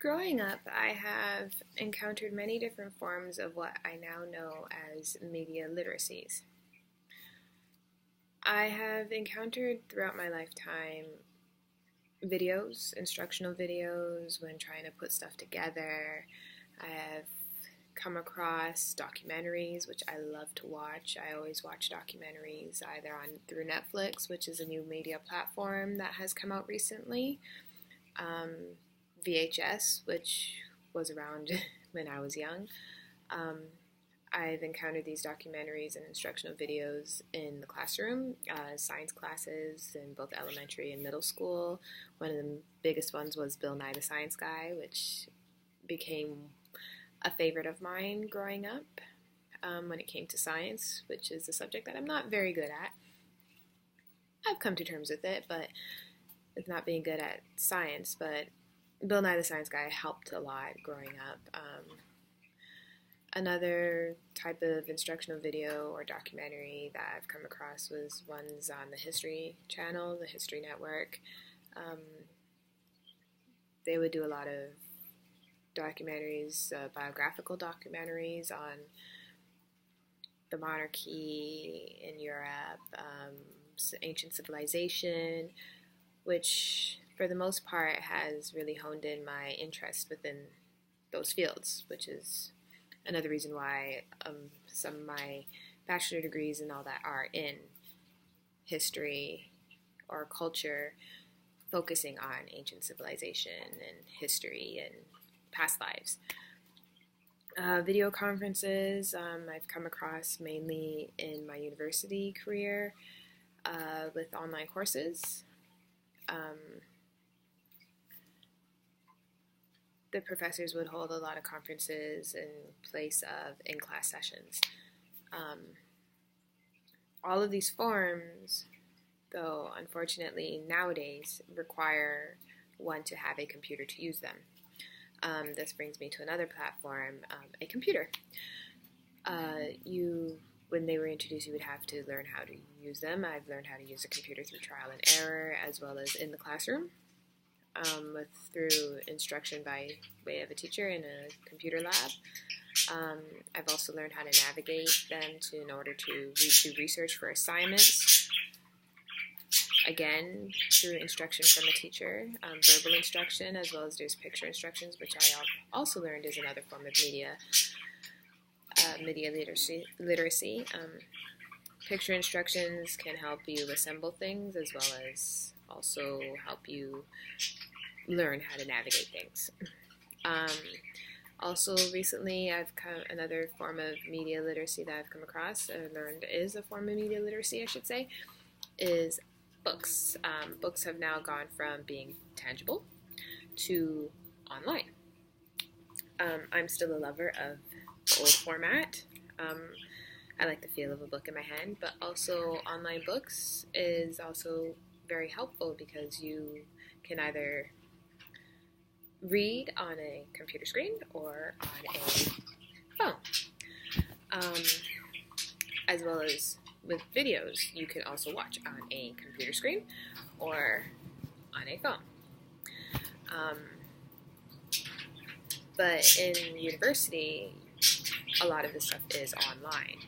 Growing up, I have encountered many different forms of what I now know as media literacies. I have encountered throughout my lifetime videos, instructional videos, when trying to put stuff together. I have come across documentaries, which I love to watch. I always watch documentaries either through Netflix, which is a new media platform that has come out recently, VHS, which was around when I was young. I've encountered these documentaries and instructional videos in the classroom, science classes in both elementary and middle school. One of the biggest ones was Bill Nye the Science Guy, which became a favorite of mine growing up when it came to science, which is a subject that I'm not very good at. I've come to terms with it, but with not being good at science, but Bill Nye the Science Guy helped a lot growing up. Another type of instructional video or documentary that I've come across was ones on the History Channel, the History Network. They would do a lot of documentaries, biographical documentaries on the monarchy in Europe, ancient civilization, which for the most part has really honed in my interest within those fields, which is another reason why some of my bachelor degrees and all that are in history or culture, focusing on ancient civilization and history and past lives. Video conferences I've come across mainly in my university career with online courses. The professors would hold a lot of conferences in place of in-class sessions. All of these forms, though, unfortunately, nowadays require one to have a computer to use them. This brings me to another platform, a computer. When they were introduced, you would have to learn how to use them. I've learned how to use a computer through trial and error, as well as in the classroom. Through instruction by way of a teacher in a computer lab. I've also learned how to navigate them in order to do research for assignments. Again, through instruction from a teacher, verbal instruction, as well as there's picture instructions, which I also learned is another form of media literacy. Picture instructions can help you assemble things, as well as also help you learn how to navigate things. Also, recently, another form of media literacy that I've come across, or learned is a form of media literacy, I should say, is books. Books have now gone from being tangible to online. I'm still a lover of the old format. I like the feel of a book in my hand, but also online books is also very helpful because you can either read on a computer screen or on a phone. As well as with videos, you can also watch on a computer screen or on a phone. But in university, a lot of this stuff is online.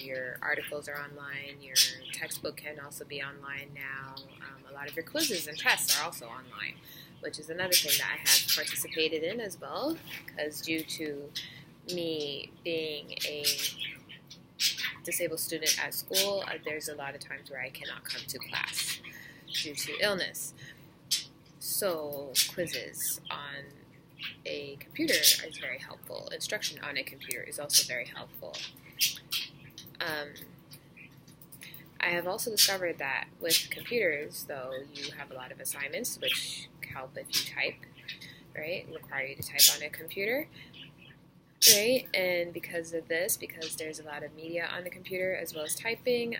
Your articles are online, your textbook can also be online now. A lot of your quizzes and tests are also online, which is another thing that I have participated in as well, because due to me being a disabled student at school, there's a lot of times where I cannot come to class due to illness. So quizzes on a computer is very helpful. Instruction on a computer is also very helpful. I have also discovered that with computers, though, you have a lot of assignments which help if you type, right? Require you to type on a computer, right? And because of this, because there's a lot of media on the computer as well as typing,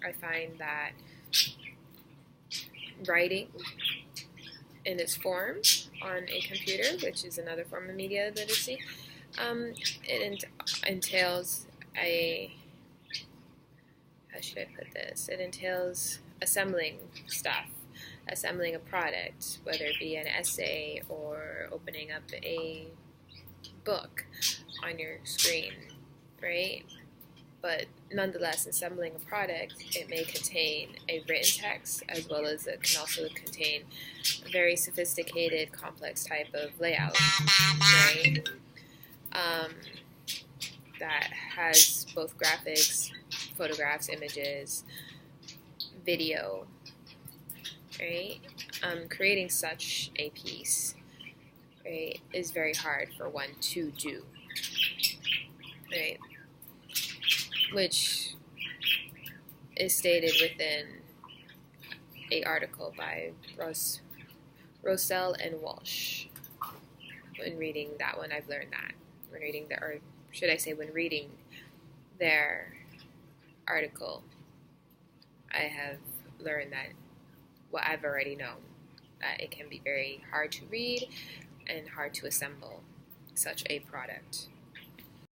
I find that writing in its form on a computer, which is another form of media literacy, it entails how should I put this? It entails assembling stuff, assembling a product, whether it be an essay or opening up a book on your screen, right? But nonetheless, assembling a product, it may contain a written text as well as it can also contain a very sophisticated, complex type of layout, right? That has both graphics, photographs, images, video, right? Creating such a piece, right, is very hard for one to do, right? Which is stated within an article by Rosell and Walsh. When reading that one, I've learned that. When reading when reading their article, I have learned that what I've already known, that it can be very hard to read and hard to assemble such a product.